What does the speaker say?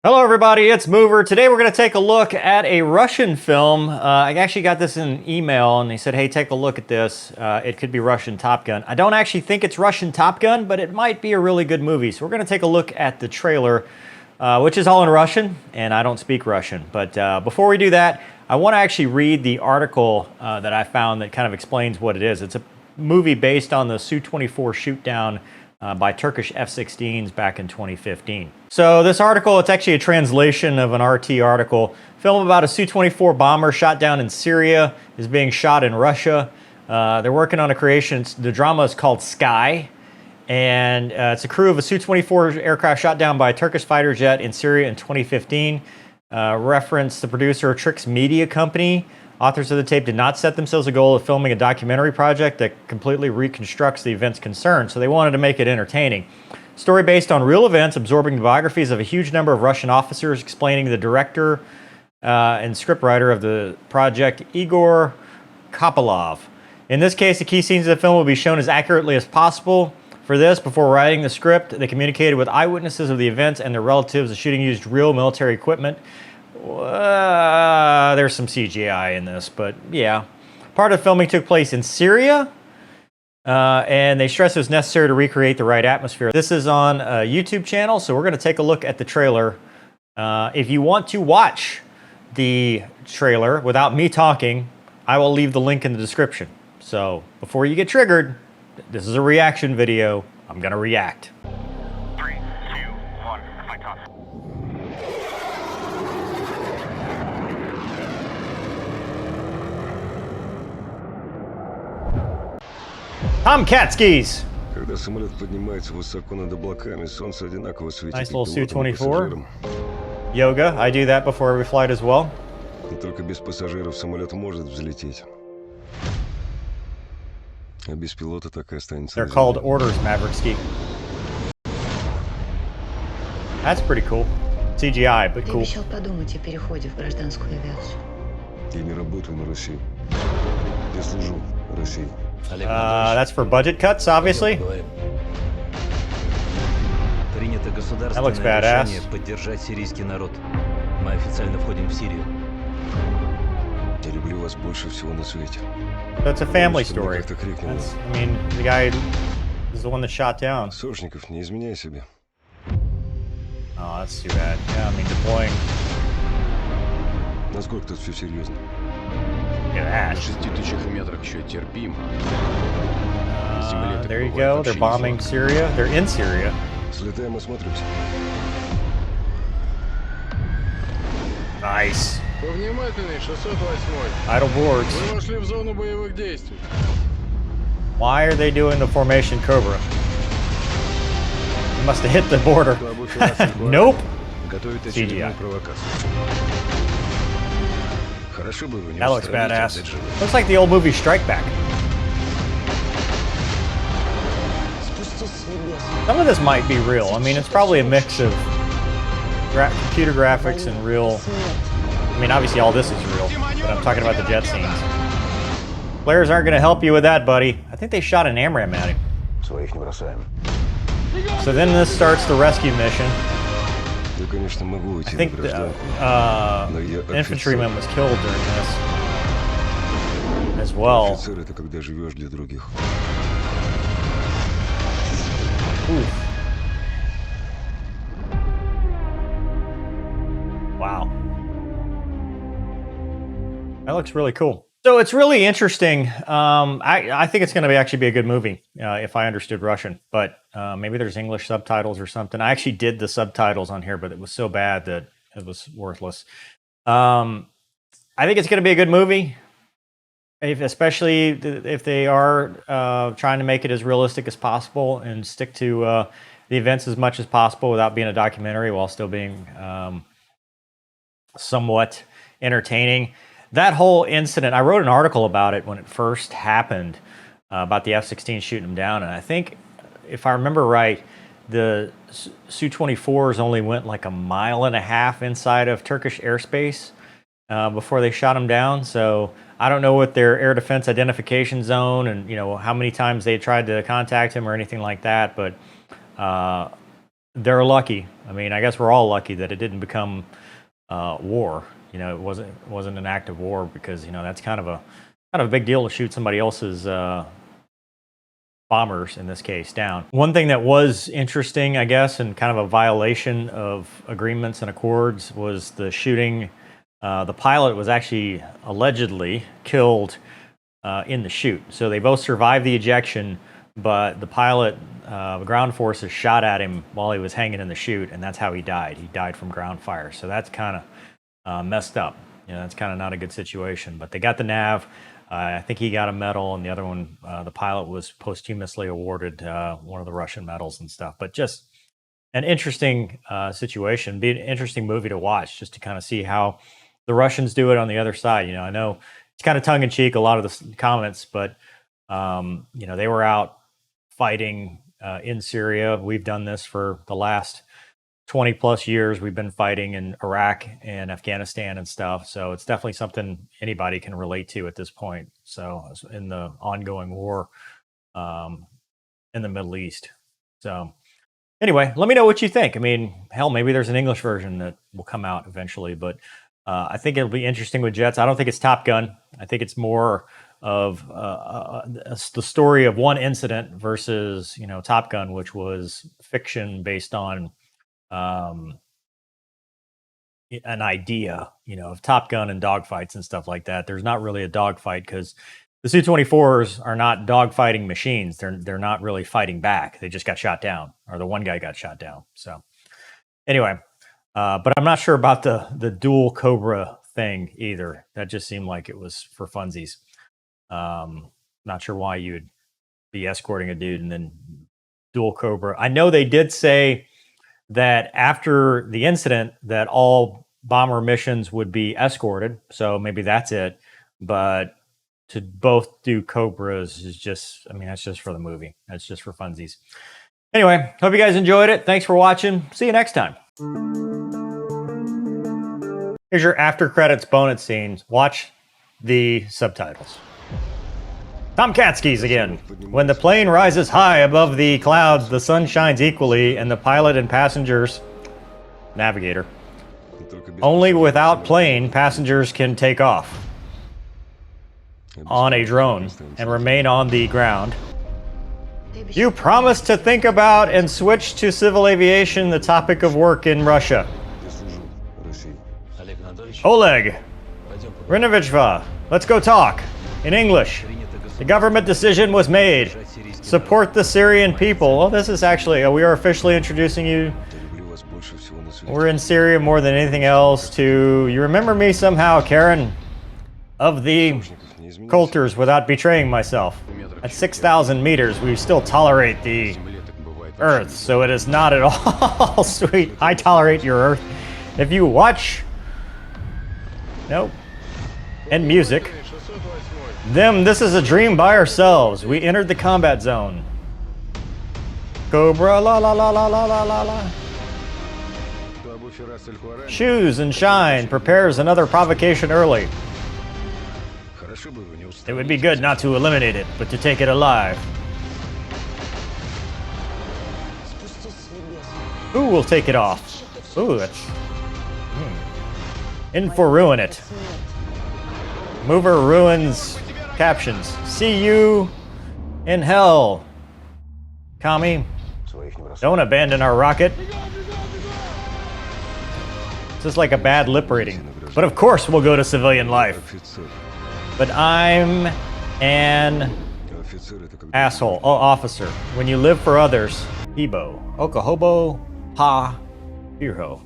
Hello everybody, it's Mover. Today we're going to take a look at a Russian film. I actually got this in an email and they said, hey, take a look at this. It could be Russian Top Gun. I don't actually think it's Russian Top Gun, but it might be a really good movie. So we're going to take a look at the trailer, which is all in Russian, and I don't speak Russian. But before we do that, I want to actually read the article that I found that kind of explains what it is. It's a movie based on the Su-24 shoot-down by Turkish F-16s back in 2015. So this article, it's actually a translation of an RT article. Film about a Su-24 bomber shot down in Syria is being shot in Russia. They're working on a creation. The drama is called Sky. And it's a crew of a Su-24 aircraft shot down by a Turkish fighter jet in Syria in 2015. Reference the producer Trix Media Company. Authors of the tape did not set themselves a goal of filming a documentary project that completely reconstructs the events concerned, so they wanted to make it entertaining. Story based on real events, absorbing the biographies of a huge number of Russian officers, explaining the director and scriptwriter of the project, Igor Kopylov. In this case, the key scenes of the film will be shown as accurately as possible. For this, before writing the script, they communicated with eyewitnesses of the events and their relatives. The shooting used real military equipment. There's some CGI in this, but yeah. Part of the filming took place in Syria, and they stressed it was necessary to recreate the right atmosphere. This is on a YouTube channel, so we're going to take a look at the trailer. If you want to watch the trailer without me talking, I will leave the link in the description. So before you get triggered, this is a reaction video. I'm going to react. 3, 2, 1, fight off. Tom Katskis. Когда самолет поднимается высоко над облаками, солнце одинаково светит Nice и little пилотам, и Su-24. пассажирам. Yoga. I do that before every flight as well. Но только без пассажиров самолет может взлететь. А без пилота так и останется. They're на called земле. orders, Maverickski. That's pretty cool. CGI, but Ты cool. обещал подумать о переходе в гражданскую авиацию. Я не работаю на Россию. Я служу России. That's for budget cuts, obviously. Принято That государственное looks badass. решение поддержать сирийский народ. Мы официально входим в Сирию. Я люблю вас больше всего на свете. That's a family Чтобы story. как-то крикнуло. I mean, the guy is the one that shot down. Сошников, не изменяй себе. Oh, that's too bad. Yeah, I mean, deploying. Насколько тут все серьезно? Look at that. 6000 метрах еще терпимо. There you go. They're bombing Syria. They're in Syria. Слетаем, осмотримся. Nice. Повнимательней, 608. Idle boards. Вы вошли в зону боевых действий. Why are they doing the formation Cobra? They must have hit the border. Nope. Готовит CGI. очередную провокацию. Хорошо бы вы не That looks устраивали badass. опять живых. Looks like the old movie Strike Back. Спустись с небес. Some of this might be real. I mean, it's probably a mix of computer graphics and real. I mean, obviously all this is real, but I'm talking about the jet scenes. Players aren't going to help you with that, buddy. I think they shot an AMRAAM at him. Своих не бросаем. So then this starts the rescue mission. Я, конечно, могу I уйти на think гражданку. the infantryman was killed during this as well. Офицер — это когда живешь для других. Oof. Wow. That looks really cool. So it's really interesting. I think it's going to actually be a good movie if I understood Russian, but maybe there's English subtitles or something. I actually did the subtitles on here, but it was so bad that it was worthless. I think it's going to be a good movie, especially if they are trying to make it as realistic as possible and stick to the events as much as possible without being a documentary while still being somewhat entertaining. That whole incident, I wrote an article about it when it first happened, about the F-16 shooting them down. And I think, if I remember right, the Su-24s only went like a mile and a half inside of Turkish airspace before they shot them down. So I don't know what their air defense identification zone and, you know, how many times they tried to contact him or anything like that. But they're lucky. I mean, I guess we're all lucky that it didn't become war. You know, it wasn't an act of war, because, you know, that's kind of a big deal to shoot somebody else's bombers, in this case, down. One thing that was interesting, I guess, and kind of a violation of agreements and accords, was the shooting. The pilot was actually allegedly killed in the shoot. So they both survived the ejection, but the pilot, the ground forces shot at him while he was hanging in the chute, and that's how he died. He died from ground fire. So that's kind of messed up. You know, that's kind of not a good situation. But they got the nav. I think he got a medal, and the other one, the pilot, was posthumously awarded one of the Russian medals and stuff. But just an interesting situation. Be an interesting movie to watch, just to kind of see how the Russians do it on the other side. You know, I know it's kind of tongue-in-cheek, a lot of the comments, but you know, they were out fighting in Syria. We've done this for the last 20 plus years. We've been fighting in Iraq and Afghanistan and stuff. So it's definitely something anybody can relate to at this point. So in the ongoing war in the Middle East. So anyway, let me know what you think. I mean, hell, maybe there's an English version that will come out eventually, but I think it'll be interesting with jets. I don't think it's Top Gun. I think it's more of the story of one incident versus, you know, Top Gun, which was fiction based on an idea, you know, of Top Gun and dogfights and stuff like that. There's not really a dogfight, because the Su-24s are not dogfighting machines. They're not really fighting back. They just got shot down, or the one guy got shot down. So anyway, but I'm not sure about the dual Cobra thing either. That just seemed like it was for funsies. Not sure why you would be escorting a dude and then dual Cobra. I know they did say that after the incident that all bomber missions would be escorted, so maybe that's it. But to both do Cobras is just, I mean, that's just for the movie. That's just for funsies. Anyway, hope you guys enjoyed it. Thanks for watching. See you next time. Here's your after credits bonus scenes. Watch the subtitles. Tom Katskis again. When the plane rises high above the clouds, the sun shines equally, and the pilot and passengers, navigator, only without plane, passengers can take off on a drone and remain on the ground. You promised to think about and switch to civil aviation, the topic of work in Russia. Я служу России. Олег Анатольевич, Oleg пойдем поговорим. Renovichva, let's go talk in English. The government decision was made. Support the Syrian people. Well, this is actually, we are officially introducing you. Я люблю вас больше всего на свете. We're in Syria more than anything else to, you remember me somehow, Karen, of the Не изменился. Coulters, without betraying myself. At 6,000 meters, we still tolerate the Земле так бывает. Earth, so it is not at all sweet. I tolerate your Earth. If you watch, nope, and music, 608. them, this is a dream by ourselves. We entered the combat zone. Cobra, la la la la la la la la. Абу Фирас Аль-Хуарани. Shoes and shine prepares another provocation early. Хорошо бы вы не It устали. would be good not to eliminate it, but to take it alive. Спустись с небес. Who will take it off? Ooh, that's... In for ruin it. Смерть. Mover ruins captions. See you in hell. Kami, Своих не бросай. don't abandon our rocket. This is like a bad lip reading. But of course we'll go to civilian life. Офицер. But I'm an Офицер это когда... asshole. Oh, officer. When you live for others. Hebo. Okahobo. Ha. Hiro.